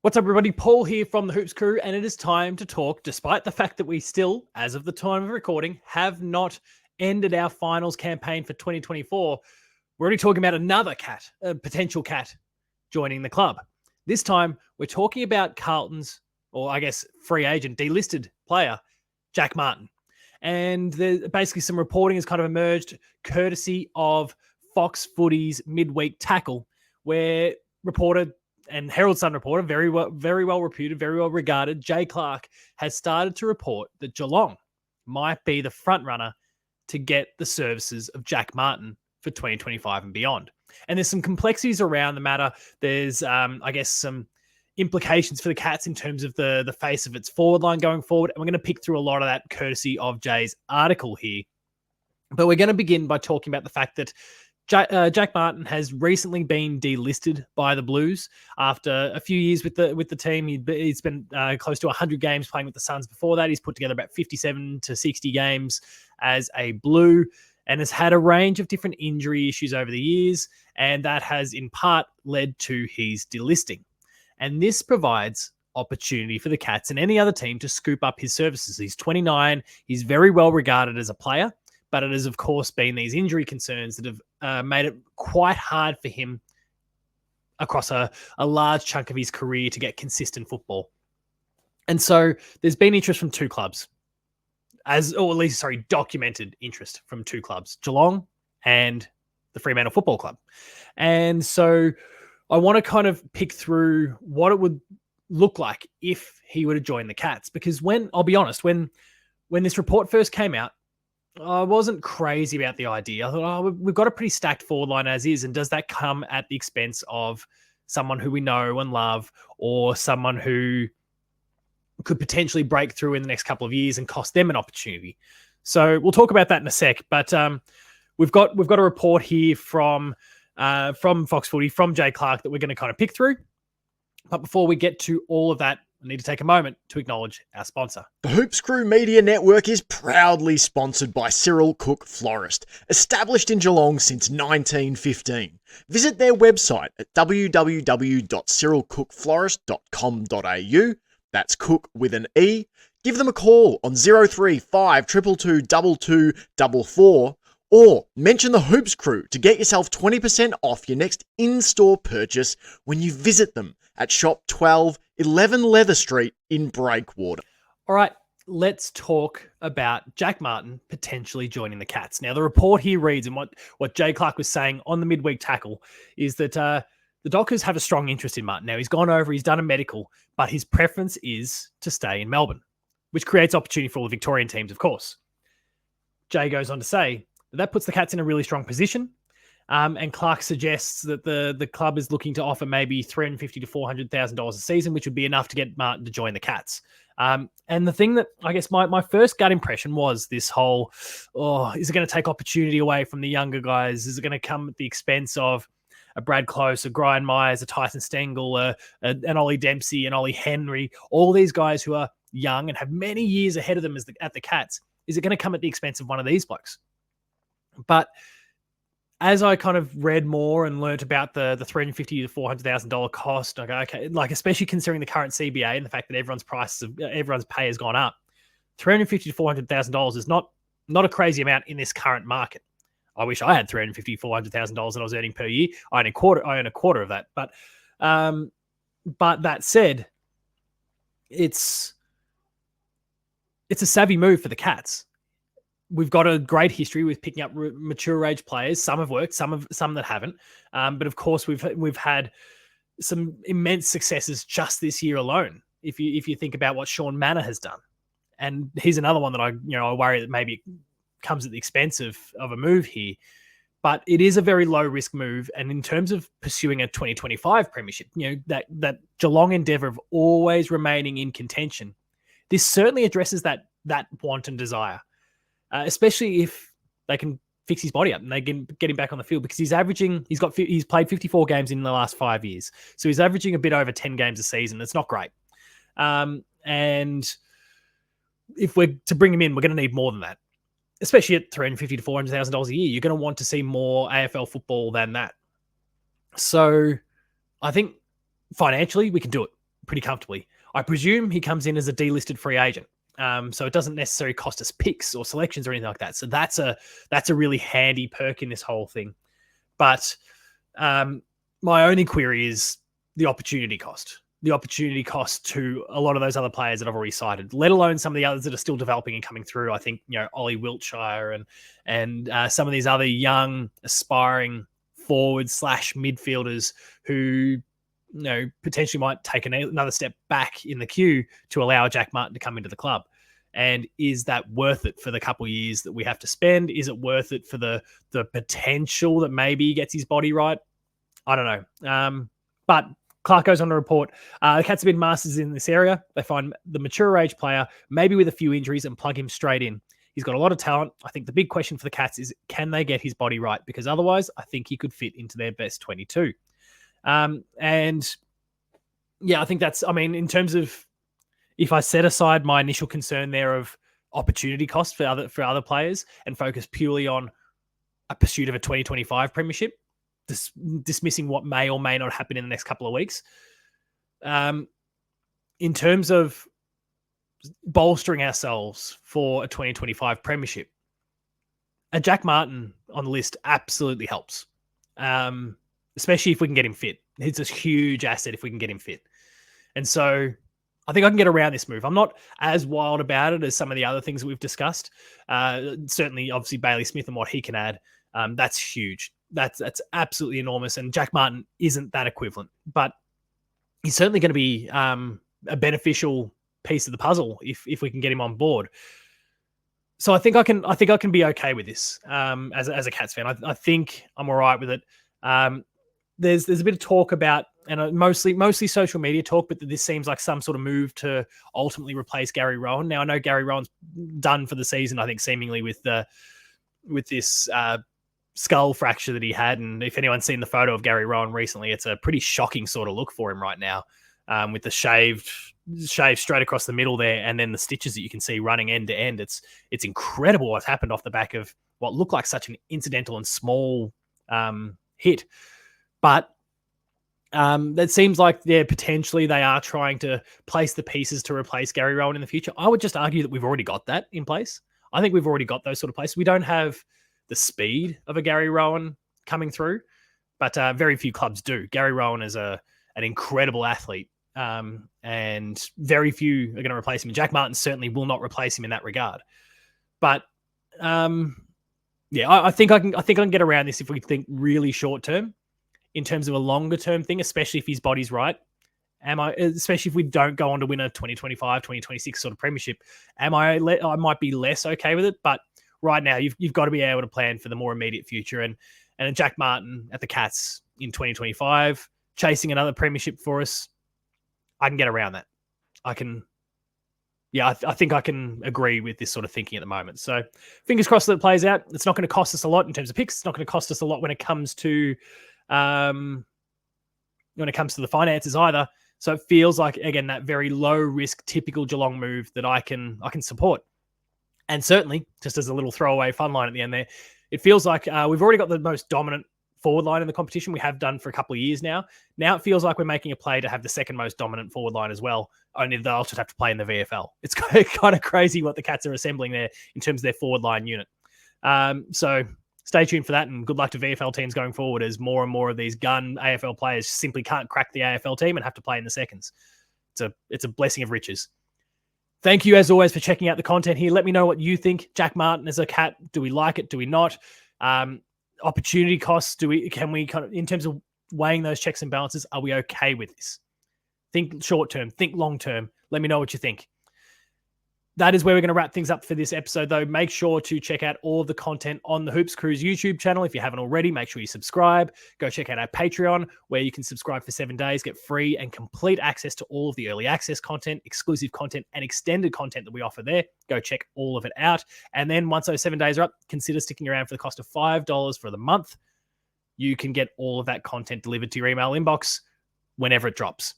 What's up, everybody? Paul here from the Hoops Crew, and it is time to talk, despite the fact that we still, as of the time of recording, have not ended our finals campaign for 2024. We're already talking about another cat, a potential cat, joining the club. This time, we're talking about Carlton's, or I guess free agent, delisted player, Jack Martin. And basically some reporting has kind of emerged courtesy of Fox Footy's midweek tackle, where reporter and Herald Sun reporter, very well reputed, very well regarded, Jay Clark, has started to report that Geelong might be the front runner to get the services of Jack Martin for 2025 and beyond. And there's some complexities around the matter. There's, I guess, some implications for the Cats in terms of the face of its forward line going forward. And we're going to pick through a lot of that courtesy of Jay's article here. But we're going to begin by talking about the fact that Jack Martin has recently been delisted by the Blues after a few years with the team. He's spent close to 100 games playing with the Suns before that. He's put together about 57 to 60 games as a Blue and has had a range of different injury issues over the years, and that has in part led to his delisting. And this provides opportunity for the Cats and any other team to scoop up his services. He's 29. He's very well regarded as a player, but it has, of course, been these injury concerns that have made it quite hard for him across a large chunk of his career to get consistent football. And so there's been interest from two clubs, documented interest from two clubs, Geelong and the Fremantle Football Club. And so I want to kind of pick through what it would look like if he were to join the Cats. Because I'll be honest, when this report first came out, I wasn't crazy about the idea. I thought, we've got a pretty stacked forward line as is, and does that come at the expense of someone who we know and love, or someone who could potentially break through in the next couple of years and cost them an opportunity? So we'll talk about that in a sec. But we've got a report here from Fox Footy, from Jay Clark, that we're going to kind of pick through. But before we get to all of that, I need to take a moment to acknowledge our sponsor. The Hoops Crew Media Network is proudly sponsored by Cyril Cook Florist, established in Geelong since 1915. Visit their website at www.cyrilcookflorist.com.au. That's Cook with an E. Give them a call on 035 222 2244 or mention the Hoops Crew to get yourself 20% off your next in-store purchase when you visit them at Shop 12, 11 Leather Street in Breakwater. All right, let's talk about Jack Martin potentially joining the Cats. Now, the report here reads, and what Jay Clark was saying on the midweek tackle, is that the Dockers have a strong interest in Martin. Now, he's gone over, he's done a medical, but his preference is to stay in Melbourne, which creates opportunity for all the Victorian teams, of course. Jay goes on to say that puts the Cats in a really strong position. And Clark suggests that the club is looking to offer maybe $350,000 to $400,000 a season, which would be enough to get Martin to join the Cats. And the thing that I guess my first gut impression was this whole, is it going to take opportunity away from the younger guys? Is it going to come at the expense of a Brad Close, a Brian Myers, a Tyson Stengel, an Ollie Dempsey, an Ollie Henry, all these guys who are young and have many years ahead of them at the Cats? Is it going to come at the expense of one of these blokes? But as I kind of read more and learnt about the $350,000 to $400,000 cost, especially considering the current CBA and the fact that everyone's pay has gone up, $350,000 to $400,000 is not a crazy amount in this current market. I wish I had $350,000 to $400,000 that I was earning per year. I own a quarter of that. But that said, it's a savvy move for the Cats. We've got a great history with picking up mature age players. Some have worked, some that haven't. But of course, we've had some immense successes just this year alone. If you think about what Sean Manor has done, and he's another one that I worry that maybe comes at the expense of a move here. But it is a very low risk move, and in terms of pursuing a 2025 premiership, that Geelong endeavour of always remaining in contention, this certainly addresses that want and desire. Especially if they can fix his body up and they can get him back on the field, because he's played 54 games in the last 5 years. So he's averaging a bit over 10 games a season. It's not great. And if we're to bring him in, we're going to need more than that, especially at $350,000 to $400,000 a year. You're going to want to see more AFL football than that. So I think financially we can do it pretty comfortably. I presume he comes in as a delisted free agent. So it doesn't necessarily cost us picks or selections or anything like that. So that's a really handy perk in this whole thing. But my only query is the opportunity cost. The opportunity cost to a lot of those other players that I've already cited, let alone some of the others that are still developing and coming through. I think, Ollie Wiltshire and some of these other young, aspiring forward/midfielders who, potentially might take another step back in the queue to allow Jack Martin to come into the club. And is that worth it for the couple of years that we have to spend? Is it worth it for the potential that maybe he gets his body right? I don't know. But Clark goes on to report, the Cats have been masters in this area. They find the mature age player, maybe with a few injuries, and plug him straight in. He's got a lot of talent. I think the big question for the Cats is, can they get his body right? Because otherwise, I think he could fit into their best 22. And yeah, I think that's, in terms of, if I set aside my initial concern there of opportunity cost for other players and focus purely on a pursuit of a 2025 premiership, dismissing what may or may not happen in the next couple of weeks. In terms of bolstering ourselves for a 2025 premiership, a Jack Martin on the list absolutely helps, especially if we can get him fit. It's a huge asset if we can get him fit. And so I think I can get around this move. I'm not as wild about it as some of the other things that we've discussed. Certainly, obviously, Bailey Smith and what he can add, that's huge. That's absolutely enormous. And Jack Martin isn't that equivalent, but he's certainly going to be a beneficial piece of the puzzle if we can get him on board. So I think I can be okay with this as a Cats fan. I think I'm all right with it. There's a bit of talk about, and mostly social media talk, but this seems like some sort of move to ultimately replace Gary Rohan. Now I know Gary Rohan's done for the season, I think seemingly with this skull fracture that he had. And if anyone's seen the photo of Gary Rohan recently, it's a pretty shocking sort of look for him right now, with the shaved straight across the middle there, and then the stitches that you can see running end to end. It's incredible what's happened off the back of what looked like such an incidental and small hit. But that seems like potentially they are trying to place the pieces to replace Gary Rohan in the future. I would just argue that we've already got that in place. I think we've already got those sort of places. We don't have the speed of a Gary Rohan coming through, but very few clubs do. Gary Rohan is an incredible athlete, and very few are going to replace him. And Jack Martin certainly will not replace him in that regard. But I think I can get around this if we think really short term. In terms of a longer term thing, especially if his body's right, especially if we don't go on to win a 2025, 2026 sort of premiership, I might be less okay with it. But right now, you've got to be able to plan for the more immediate future. And a Jack Martin at the Cats in 2025, chasing another premiership for us, I can get around that. I think I can agree with this sort of thinking at the moment. So fingers crossed that it plays out. It's not going to cost us a lot in terms of picks. It's not going to cost us a lot when it comes to the finances either. So it feels like, again, that very low risk, typical Geelong move that I can support. And certainly, just as a little throwaway fun line at the end there, it feels like we've already got the most dominant forward line in the competition. We have done for a couple of years now. Now it feels like we're making a play to have the second most dominant forward line as well, only they'll just have to play in the VFL. It's kind of crazy what the Cats are assembling there in terms of their forward line unit. So stay tuned for that, and good luck to VFL teams going forward as more of these gun AFL players simply can't crack the AFL team and have to play in the seconds. It's a blessing of riches. Thank you, as always, for checking out the content here. Let me know what you think. Jack Martin as a Cat, do we like it? Do we not? Opportunity costs, can we kind of, in terms of weighing those checks and balances, are we okay with this? Think short term, think long term. Let me know what you think. That is where we're going to wrap things up for this episode, though. Make sure to check out all of the content on the Hoops Cruise YouTube channel. If you haven't already, make sure you subscribe. Go check out our Patreon, where you can subscribe for 7 days, get free and complete access to all of the early access content, exclusive content, and extended content that we offer there. Go check all of it out. And then once those 7 days are up, consider sticking around for the cost of $5 for the month. You can get all of that content delivered to your email inbox whenever it drops.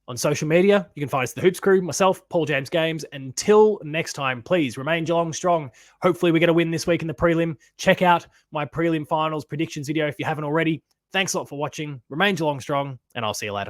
On social media, you can find us the Hoops Crew, myself, Paul James Games. Until next time, please remain Geelong strong. Hopefully we get a win this week in the prelim. Check out my prelim finals predictions video if you haven't already. Thanks a lot for watching. Remain Geelong strong, and I'll see you later.